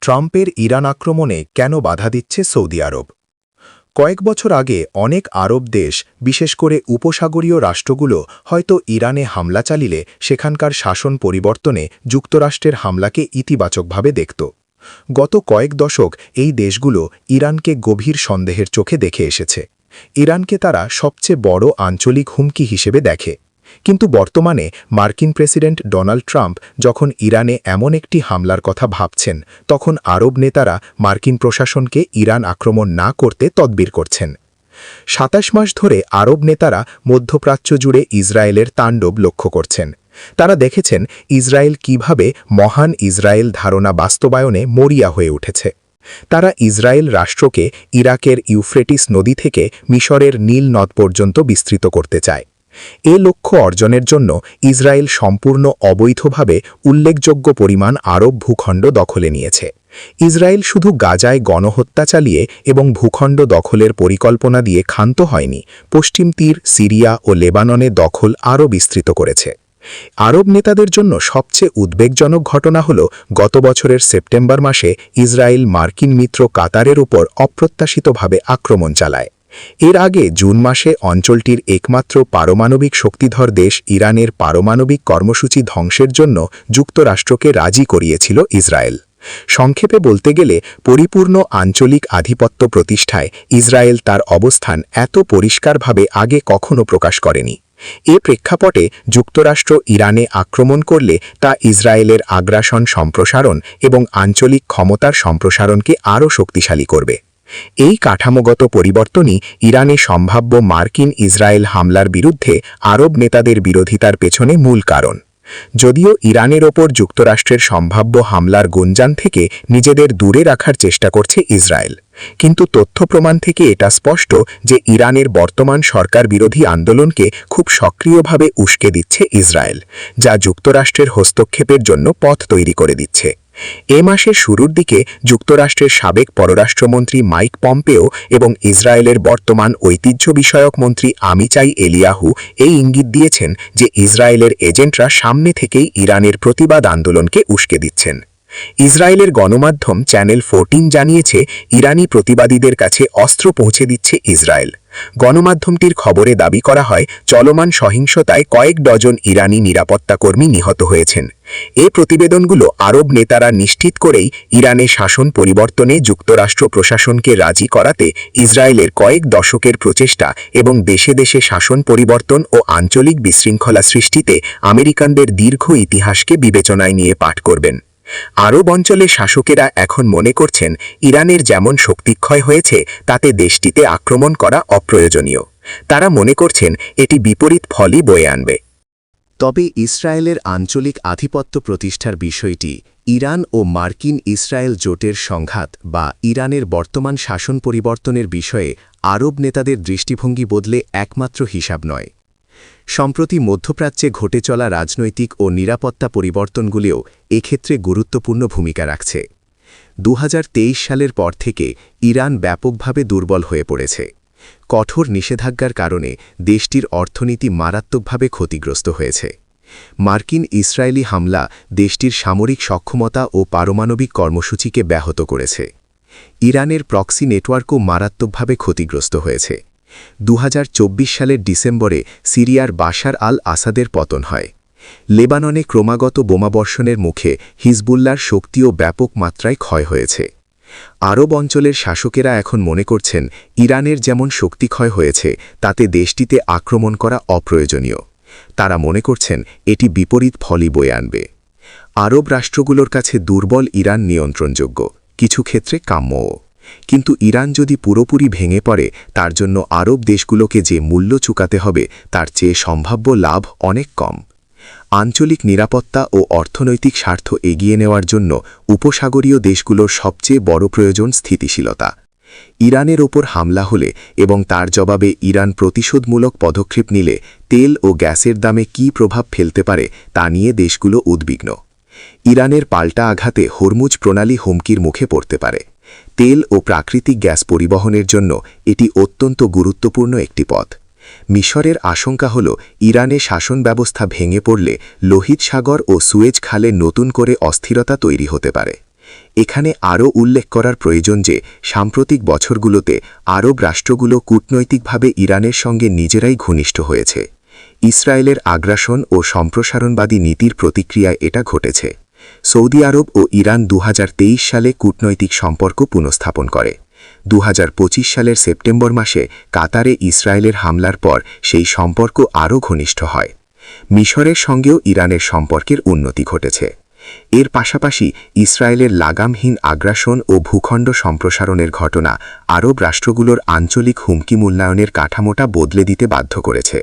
ট্রাম্পের ইরান আক্রমণে কেন বাধা দিচ্ছে সৌদি আরব? কয়েক বছর আগে অনেক আরব দেশ, বিশেষ করে উপসাগরীয় রাষ্ট্রগুলো হয়তো ইরানে হামলা চালিলে সেখানকার শাসন পরিবর্তনে যুক্তরাষ্ট্রের হামলাকে ইতিবাচকভাবে দেখত। গত কয়েক দশক এই দেশগুলো ইরানকে গভীর সন্দেহের চোখে দেখে এসেছে। ইরানকে তারা সবচেয়ে বড় আঞ্চলিক হুমকি হিসেবে দেখে। কিন্তু বর্তমানে মার্কিন প্রেসিডেন্ট ডোনাল্ড ট্রাম্প যখন ইরানে এমন একটি হামলার কথা ভাবছেন, তখন আরব নেতারা মার্কিন প্রশাসনকে ইরান আক্রমণ না করতে তদবির করছেন। ২৭ মাস ধরে আরব নেতারা মধ্যপ্রাচ্য জুড়ে ইসরায়েলের তাণ্ডব লক্ষ্য করছেন। তারা দেখেছেন ইসরায়েল কিভাবে মহান ইসরায়েল ধারণা বাস্তবায়নে মরিয়া হয়ে উঠেছে। তারা ইসরায়েল রাষ্ট্রকে ইরাকের ইউফ্রেটিস নদী থেকে মিশরের নীল নদ পর্যন্ত বিস্তৃত করতে চায়। এ লক্ষ্য অর্জনের জন্য ইসরায়েল সম্পূর্ণ অবৈধভাবে উল্লেখযোগ্য পরিমাণ আরব ভূখণ্ড দখলে নিয়েছে। ইসরায়েল শুধু গাজায় গণহত্যা চালিয়ে এবং ভূখণ্ড দখলের পরিকল্পনা দিয়ে ক্ষান্ত হয়নি, পশ্চিম তীর, সিরিয়া ও লেবাননে দখল আরও বিস্তৃত করেছে। আরব নেতাদের জন্য সবচেয়ে উদ্বেগজনক ঘটনা হল গত বছরের সেপ্টেম্বর মাসে ইসরায়েল মার্কিন মিত্র কাতারের উপর অপ্রত্যাশিতভাবে আক্রমণ চালায়। এর আগে জুন মাসে অঞ্চলটির একমাত্র পারমাণবিক শক্তিধর দেশ ইরানের পারমাণবিক কর্মসূচি ধ্বংসের জন্য যুক্তরাষ্ট্রকে রাজি করিয়েছিল ইসরায়েল। সংক্ষেপে বলতে গেলে পরিপূর্ণ আঞ্চলিক আধিপত্য প্রতিষ্ঠায় ইসরায়েল তার অবস্থান এত পরিষ্কারভাবে আগে কখনো প্রকাশ করেনি। এ প্রেক্ষাপটে যুক্তরাষ্ট্র ইরানে আক্রমণ করলে তা ইসরায়েলের আগ্রাসন সম্প্রসারণ এবং আঞ্চলিক ক্ষমতার সম্প্রসারণকে আরও শক্তিশালী করবে। এই কাঠামোগত পরিবর্তনই ইরানে সম্ভাব্য মার্কিন ইসরায়েল হামলার বিরুদ্ধে আরব নেতাদের বিরোধিতার পেছনে মূল কারণ। যদিও ইরানের ওপর যুক্তরাষ্ট্রের সম্ভাব্য হামলার গুঞ্জন থেকে নিজেদের দূরে রাখার চেষ্টা করছে ইসরায়েল, কিন্তু তথ্য প্রমাণ থেকে এটা স্পষ্ট যে ইরানের বর্তমান সরকার বিরোধী আন্দোলনকে খুব সক্রিয়ভাবে উস্কে দিচ্ছে ইসরায়েল, যা যুক্তরাষ্ট্রের হস্তক্ষেপের জন্য পথ তৈরি করে দিচ্ছে। এ মাসের শুরুর দিকে যুক্তরাষ্ট্রের সাবেক পররাষ্ট্রমন্ত্রী মাইক পম্পেও এবং ইসরায়েলের বর্তমান ঐতিহ্য বিষয়ক মন্ত্রী আমিচাই এলিয়াহু এই ইঙ্গিত দিয়েছেন যে ইসরায়েলের এজেন্টরা সামনে থেকেই ইরানের প্রতিবাদ আন্দোলনকে উস্কে দিচ্ছেন। ইসরায়েলের গণমাধ্যম চ্যানেল 14 জানিয়েছে ইরানি প্রতিবাদীদের কাছে অস্ত্র পৌঁছে দিচ্ছে ইসরায়েল। গণমাধ্যমটির খবরে দাবি করা হয় চলমান সহিংসতায় কয়েক ডজন ইরানি নিরাপত্তাকর্মী নিহত হয়েছেন। এ প্রতিবেদনগুলো আরব নেতারা নিশ্চিত করেই ইরানে শাসন পরিবর্তনে যুক্তরাষ্ট্র প্রশাসনকে রাজি করাতে ইসরায়েলের কয়েক দশকের প্রচেষ্টা এবং দেশে দেশে শাসন পরিবর্তন ও আঞ্চলিক বিশৃঙ্খলা সৃষ্টিতে আমেরিকানদের দীর্ঘ ইতিহাসকে বিবেচনায় নিয়ে পাঠ করবেন। আরব অঞ্চলে শাসকেরা এখন মনে করছেন ইরানের যেমন শক্তিক্ষয় হয়েছে তাতে দেশটিতে আক্রমণ করা অপ্রয়োজনীয়। তারা মনে করছেন এটি বিপরীত ফলই বয়ে আনবে। তবে ইসরায়েলের আঞ্চলিক আধিপত্য প্রতিষ্ঠার বিষয়টি ইরান ও মার্কিন ইসরায়েল জোটের সংঘাত বা ইরানের বর্তমান শাসন পরিবর্তনের বিষয়ে আরব নেতাদের দৃষ্টিভঙ্গি বদলে একমাত্র হিসাব নয়। সম্প্রতি মধ্যপ্রাচ্যে ঘটে চলা রাজনৈতিক ও নিরাপত্তা পরিবর্তনগুলিও এক্ষেত্রে গুরুত্বপূর্ণ ভূমিকা রাখছে। ২০২৩ সালের পর থেকে ইরান ব্যাপকভাবে দুর্বল হয়ে পড়েছে। কঠোর নিষেধাজ্ঞার কারণে দেশটির অর্থনীতি মারাত্মকভাবে ক্ষতিগ্রস্ত হয়েছে। মার্কিন ইসরায়েলি হামলা দেশটির সামরিক সক্ষমতা ও পারমাণবিক কর্মসূচিকে ব্যাহত করেছে। ইরানের প্রক্সি নেটওয়ার্কও মারাত্মকভাবে ক্ষতিগ্রস্ত হয়েছে। ২০২৪ সালের ডিসেম্বরে সিরিয়ার বাশার আল আসাদের পতন হয়। লেবাননে ক্রমাগত বোমাবর্ষণের মুখে হিজবুল্লাহর শক্তিও ব্যাপক মাত্রায় ক্ষয় হয়েছে। আরব অঞ্চলের শাসকেরা এখন মনে করছেন ইরানের যেমন শক্তিক্ষয় হয়েছে তাতে দেশটিতে আক্রমণ করা অপ্রয়োজনীয়। তারা মনে করছেন এটি বিপরীত ফলই বয়ে আনবে। আরব রাষ্ট্রগুলোর কাছে দুর্বল ইরান নিয়ন্ত্রণযোগ্য, কিছু ক্ষেত্রে কাম্যও। কিন্তু ইরান যদি পুরোপুরি ভেঙে পড়ে তার জন্য আরব দেশগুলোকে যে মূল্য চুকাতে হবে তার চেয়ে সম্ভাব্য লাভ অনেক কম। আঞ্চলিক নিরাপত্তা ও অর্থনৈতিক স্বার্থ এগিয়ে নেওয়ার জন্য উপসাগরীয় দেশগুলোর সবচেয়ে বড় প্রয়োজন স্থিতিশীলতা। ইরানের ওপর হামলা হলে এবং তার জবাবে ইরান প্রতিশোধমূলক পদক্ষেপ নিলে তেল ও গ্যাসের দামে কী প্রভাব ফেলতে পারে তা নিয়ে দেশগুলো উদ্বিগ্ন। ইরানের পাল্টা আঘাতে হরমুজ প্রণালী হুমকির মুখে পড়তে পারে। তেল ও প্রাকৃতিক গ্যাস পরিবহনের জন্য এটি অত্যন্ত গুরুত্বপূর্ণ একটি পথ। মিশরের আশঙ্কা হল ইরানে শাসন ব্যবস্থা ভেঙে পড়লে লোহিত সাগর ও সুয়েজ খালে নতুন করে অস্থিরতা তৈরি হতে পারে। এখানে আরও উল্লেখ করার প্রয়োজন যে সাম্প্রতিক বছরগুলোতে আরব রাষ্ট্রগুলো কূটনৈতিকভাবে ইরানের সঙ্গে নিজেরাই ঘনিষ্ঠ হয়েছে। ইসরায়েলের আগ্রাসন ও সম্প্রসারণবাদী নীতির প্রতিক্রিয়ায় এটা ঘটেছে। সৌদি আরব ও ইরান 2023 সালে কূটনৈতিক সম্পর্ক পুনঃস্থাপন করে। 2025 সালের সেপ্টেম্বর মাসে কাতারে ইসরায়েলের হামলার পর সেই সম্পর্ক আরও ঘনিষ্ঠ হয়। মিশরের সঙ্গেও ইরানের সম্পর্কের উন্নতি ঘটেছে। এর পাশাপাশি ইসরায়েলের লাগামহীন আগ্রাসন ও ভূখণ্ড সম্প্রসারণের ঘটনা আরব রাষ্ট্রগুলোর আঞ্চলিক হুমকি মূল্যায়নের কাঠামোটা বদলে দিতে বাধ্য করেছে।